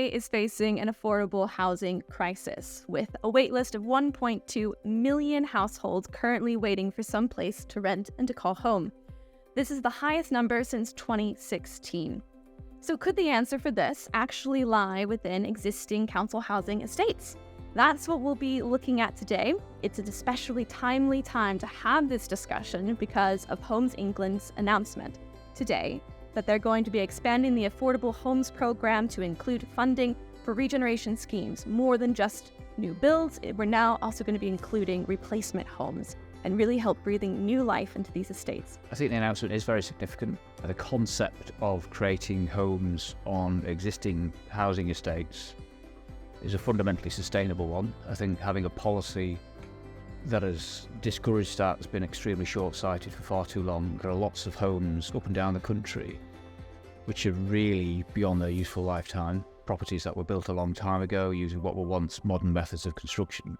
Southway is facing an affordable housing crisis, with a waitlist of 1.2 million households currently waiting for some place to rent and to call home. This is the highest number since 2016. So could the answer for this actually lie within existing council housing estates? That's what we'll be looking at today. It's an especially timely time to have this discussion because of Homes England's announcement today that they're going to be expanding the Affordable Homes program to include funding for regeneration schemes, more than just new builds. We're now also going to be including replacement homes and really help breathing new life into these estates. I think the announcement is very significant. The concept of creating homes on existing housing estates is a fundamentally sustainable one. I think having a policy that has discouraged that has been extremely short-sighted for far too long. There are lots of homes up and down the country which are really beyond their useful lifetime, properties that were built a long time ago using what were once modern methods of construction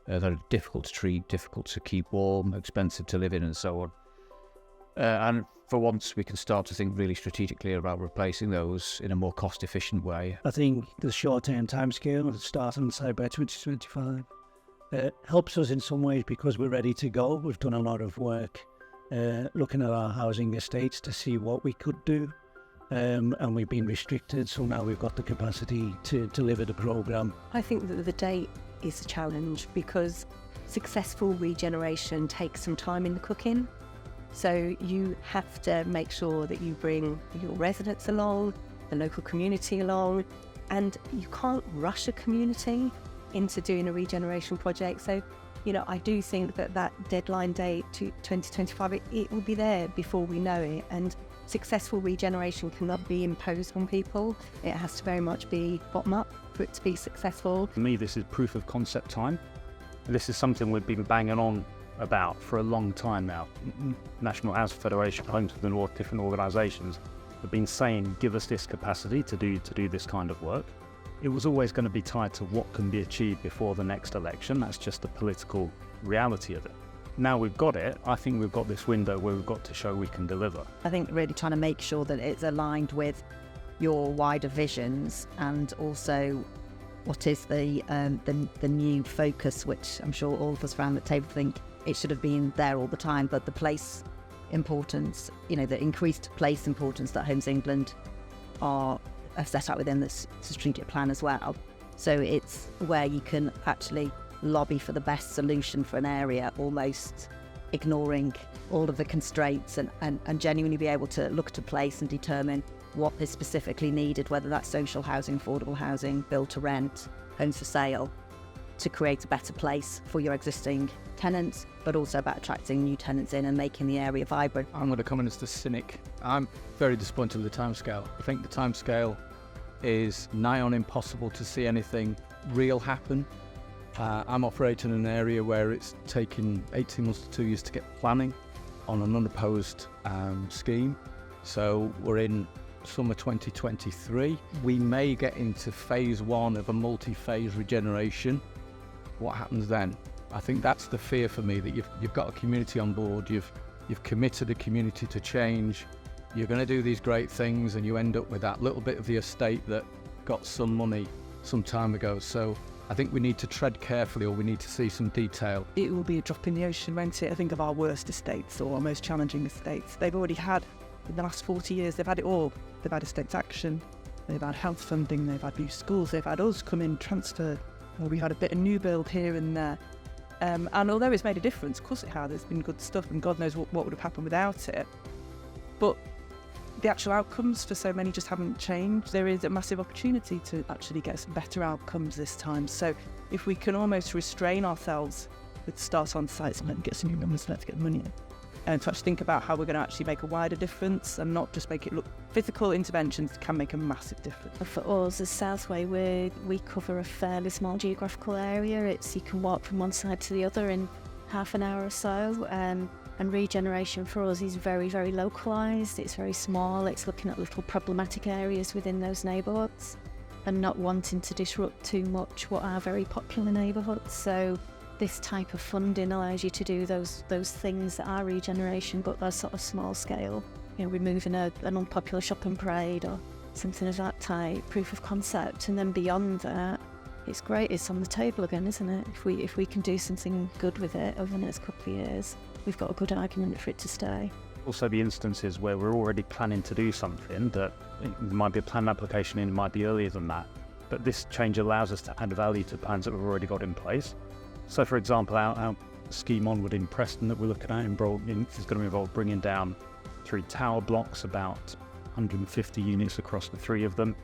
that are difficult to treat, difficult to keep warm, expensive to live in and so on. And for once we can start to think really strategically about replacing those in a more cost-efficient way. I think the short-term timescale, starting say by 2025, helps us in some ways because we're ready to go. We've done a lot of work looking at our housing estates to see what we could do. And we've been restricted, so now we've got the capacity to deliver the programme. I think that the date is a challenge because successful regeneration takes some time in the cooking. So you have to make sure that you bring your residents along, the local community along, and you can't rush a community into doing a regeneration project. So, I do think that deadline date to 2025, it will be there before we know it. And successful regeneration cannot be imposed on people. It has to very much be bottom up for it to be successful. For me, this is proof of concept time. This is something we've been banging on about for a long time now. National Housing Federation, Homes for the North, different organisations have been saying, give us this capacity to do this kind of work. It was always going to be tied to what can be achieved before the next election. That's just the political reality of it. Now we've got it, I think we've got this window where we've got to show we can deliver. I think really trying to make sure that it's aligned with your wider visions and also what is the new focus, which I'm sure all of us around the table think it should have been there all the time, but the place importance, the increased place importance that Homes England are set out within the strategic plan as well. So it's where you can actually lobby for the best solution for an area, almost ignoring all of the constraints and genuinely be able to look at a place and determine what is specifically needed, whether that's social housing, affordable housing, build to rent, homes for sale, to create a better place for your existing tenants, but also about attracting new tenants in and making the area vibrant. I'm going to come in as the cynic. I'm very disappointed with the timescale. I think the timescale is nigh on impossible to see anything real happen. I'm operating in an area where it's taken 18 months to 2 years to get planning on an unopposed scheme. So we're in summer 2023. We may get into phase one of a multi-phase regeneration. What happens then? I think that's the fear for me, that you've got a community on board, you've committed a community to change, you're going to do these great things and you end up with that little bit of the estate that got some money some time ago. So I think we need to tread carefully, or we need to see some detail. It will be a drop in the ocean, won't it? I think of our worst estates or our most challenging estates. They've already had, in the last 40 years, they've had it all. They've had estates action, they've had health funding, they've had new schools, they've had us come in, transfer. We had a bit of new build here and there. And although it's made a difference, of course it has, there's been good stuff and God knows what would have happened without it. But the actual outcomes for so many just haven't changed. There is a massive opportunity to actually get some better outcomes this time. So if we can almost restrain ourselves with start on sites and get some new numbers, let's get the money in. And to actually think about how we're going to actually make a wider difference and not just make it look. Physical interventions can make a massive difference. For us as Southway, we cover a fairly small geographical area. You can walk from one side to the other in half an hour or so. And regeneration for us is very, very localised. It's very small. It's looking at little problematic areas within those neighbourhoods and not wanting to disrupt too much what are very popular neighbourhoods. So this type of funding allows you to do those things that are regeneration, but they're sort of small scale. Removing an unpopular shopping parade or something of that type, proof of concept, and then beyond that, it's great. It's on the table again, isn't it? If we can do something good with it over the next couple of years, we've got a good argument for it to stay. Also, the instances where we're already planning to do something, that it might be a planned application and it might be earlier than that, but this change allows us to add value to plans that we've already got in place. So, for example, our scheme Onward in Preston that we're looking at is going to involve bringing down 3 tower blocks, about 150 units across the 3 of them.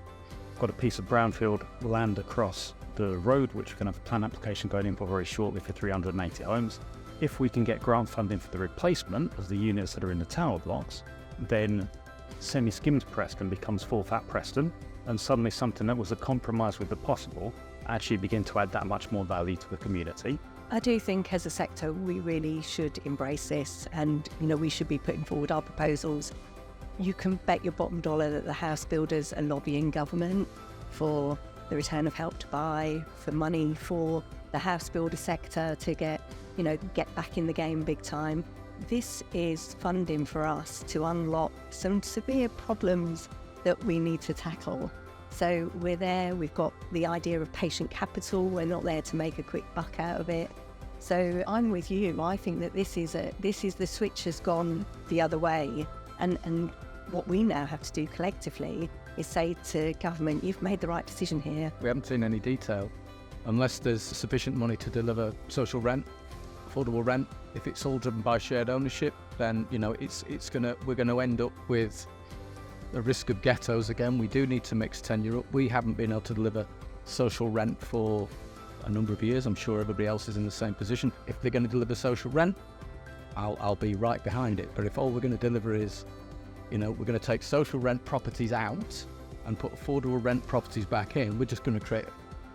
Got a piece of brownfield land across the road, which we're going to have a plan application going in for very shortly for 380 homes. If we can get grant funding for the replacement of the units that are in the tower blocks, then semi-skimmed Preston becomes full fat Preston, and suddenly something that was a compromise with the possible actually begin to add that much more value to the community. I do think as a sector we really should embrace this, and we should be putting forward our proposals. You can bet your bottom dollar that the house builders are lobbying government for the return of Help to Buy, for money for the house builder sector to get back in the game big time. This is funding for us to unlock some severe problems that we need to tackle. So we're there, we've got the idea of patient capital, we're not there to make a quick buck out of it. So I'm with you. I think that this is the switch has gone the other way, and what we now have to do collectively is say to government, you've made the right decision here. We haven't seen any detail. Unless there's sufficient money to deliver social rent, affordable rent, if it's all driven by shared ownership, then we're going to end up with the risk of ghettos again. We do need to mix tenure up. We haven't been able to deliver social rent for a number of years. I'm sure everybody else is in the same position. If they're going to deliver social rent, I'll be right behind it. But if all we're going to deliver is, we're going to take social rent properties out and put affordable rent properties back in, we're just going to create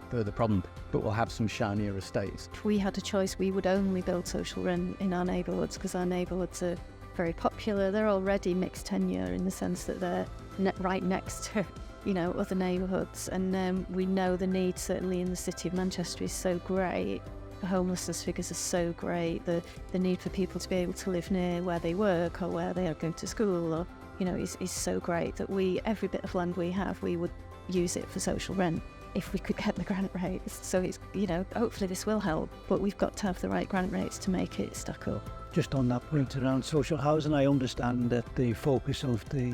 further problem, but we'll have some shinier estates. If we had a choice, we would only build social rent in our neighbourhoods, because our neighbourhoods are very popular. They're already mixed tenure in the sense that they're right next to other neighbourhoods, and we know the need certainly in the city of Manchester is so great. The homelessness figures are so great. The need for people to be able to live near where they work or where they are going to school or is so great that every bit of land we have, we would use it for social rent if we could get the grant rates. So it's hopefully this will help, but we've got to have the right grant rates to make it stack up. Just on that point around social housing, I understand that the focus of the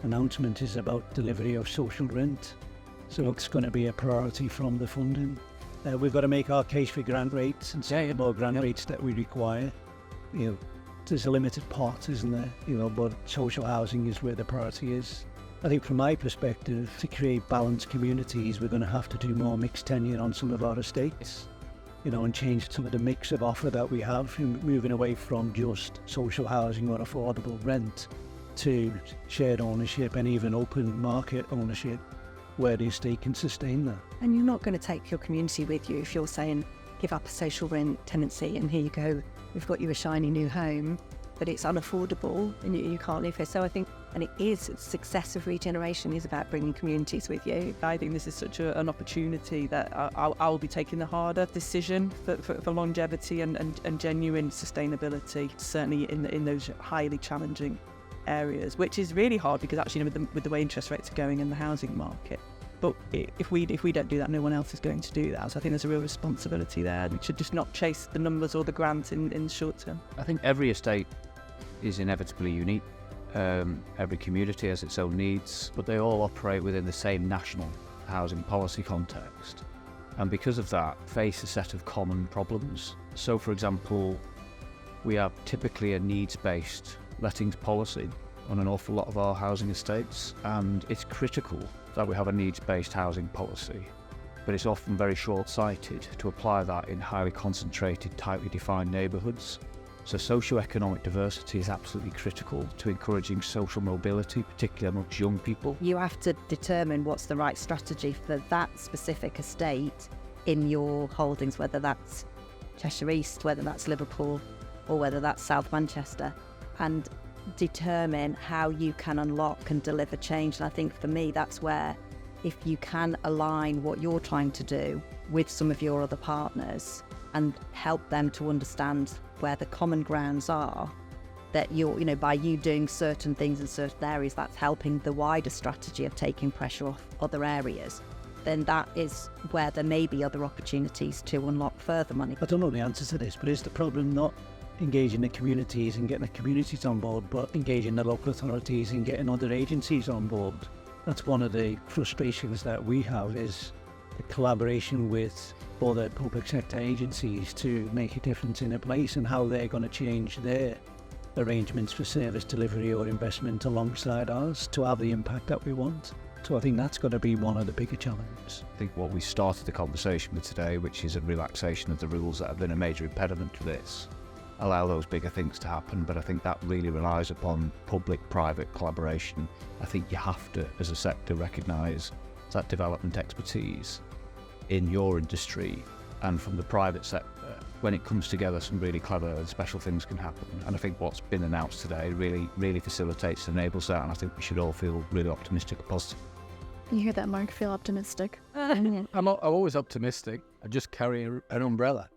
announcement is about delivery of social rent, so it's going to be a priority from the funding. We've got to make our case for grant rates and some more grant rates that we require. There's a limited pot, isn't there? But social housing is where the priority is. I think from my perspective, to create balanced communities, we're going to have to do more mixed tenure on some of our estates, and change some of the mix of offer that we have, moving away from just social housing or affordable rent to shared ownership and even open market ownership where the estate can sustain that. And you're not going to take your community with you if you're saying, give up a social rent tenancy and here you go, we've got you a shiny new home, but it's unaffordable and you can't live here. So I think, and it is, success of regeneration is about bringing communities with you. I think this is such an opportunity that I'll be taking the harder decision for longevity and genuine sustainability, certainly in those highly challenging areas, which is really hard because actually with the way interest rates are going in the housing market. But if we don't do that, no one else is going to do that. So I think there's a real responsibility there. We should just not chase the numbers or the grants in the short term. I think every estate is inevitably unique. Every community has its own needs, but they all operate within the same national housing policy context. And because of that, face a set of common problems. So, for example, we have typically a needs-based lettings policy on an awful lot of our housing estates, and it's critical that we have a needs-based housing policy, but it's often very short-sighted to apply that in highly concentrated, tightly defined neighbourhoods. So socio-economic diversity is absolutely critical to encouraging social mobility, particularly amongst young people. You have to determine what's the right strategy for that specific estate in your holdings, whether that's Cheshire East, whether that's Liverpool, or whether that's South Manchester, and determine how you can unlock and deliver change. And I think for me, that's where, if you can align what you're trying to do with some of your other partners and help them to understand where the common grounds are, that you're, by you doing certain things in certain areas, that's helping the wider strategy of taking pressure off other areas, then that is where there may be other opportunities to unlock further money. I don't know the answer to this, but is the problem not engaging the communities and getting the communities on board, but engaging the local authorities and getting other agencies on board? That's one of the frustrations that we have, is the collaboration with other public sector agencies to make a difference in a place, and how they're going to change their arrangements for service delivery or investment alongside ours to have the impact that we want. So I think that's going to be one of the bigger challenges. I think what we started the conversation with today, which is a relaxation of the rules that have been a major impediment to this, allow those bigger things to happen, but I think that really relies upon public-private collaboration. I think you have to, as a sector, recognise that development expertise in your industry and from the private sector. When it comes together, some really clever and special things can happen. And I think what's been announced today really facilitates and enables that, and I think we should all feel really optimistic and positive. You hear that, Mark? Feel optimistic. I'm always optimistic. I just carry an umbrella.